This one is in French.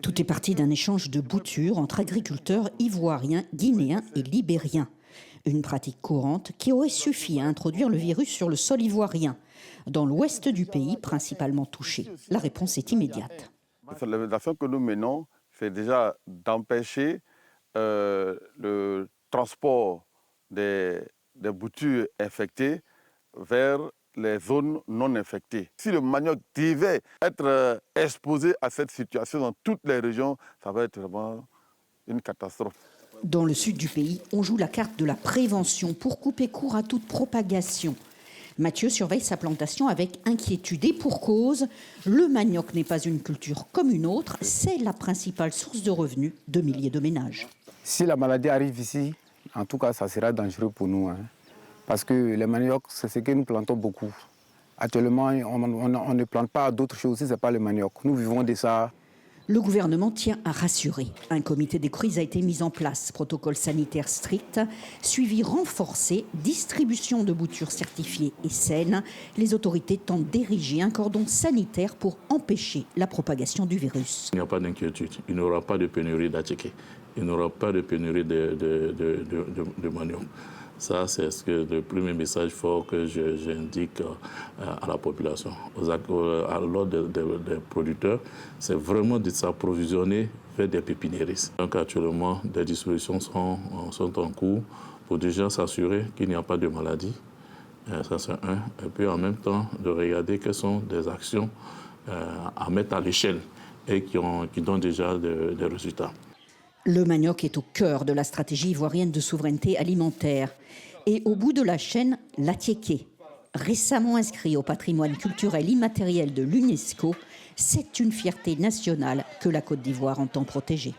Tout est parti d'un échange de boutures entre agriculteurs ivoiriens, guinéens et libériens. Une pratique courante qui aurait suffi à introduire le virus sur le sol ivoirien, dans l'ouest du pays principalement touché. La réponse est immédiate. L'action que nous menons, c'est déjà d'empêcher le transport des boutures infectées vers les zones non infectées. Si le manioc devait être exposé à cette situation dans toutes les régions, ça va être vraiment une catastrophe. Dans le sud du pays, on joue la carte de la prévention pour couper court à toute propagation. Mathieu surveille sa plantation avec inquiétude et pour cause, le manioc n'est pas une culture comme une autre, c'est la principale source de revenus de milliers de ménages. Si la maladie arrive ici, en tout cas, ça sera dangereux pour nous. Parce que le manioc, c'est ce que nous plantons beaucoup. Actuellement, on ne plante pas d'autres choses si ce n'est pas le manioc. Nous vivons de ça. Le gouvernement tient à rassurer. Un comité des crises a été mis en place. Protocole sanitaire strict, suivi renforcé, distribution de boutures certifiées et saines. Les autorités tentent d'ériger un cordon sanitaire pour empêcher la propagation du virus. Il n'y a pas d'inquiétude. Il n'y aura pas de pénurie d'attiqués. Il n'y aura pas de pénurie de manioc. Ça, c'est le premier message fort que j'indique à la population. À l'ordre des producteurs, c'est vraiment de s'approvisionner vers des pépiniéristes. Donc actuellement, des dispositions sont en cours pour déjà s'assurer qu'il n'y a pas de maladie. Ça, c'est un. Et puis en même temps, de regarder quelles sont des actions à mettre à l'échelle et qui donnent déjà des résultats. Le manioc est au cœur de la stratégie ivoirienne de souveraineté alimentaire. Et au bout de la chaîne, l'attiéké. Récemment inscrit au patrimoine culturel immatériel de l'UNESCO, c'est une fierté nationale que la Côte d'Ivoire entend protéger.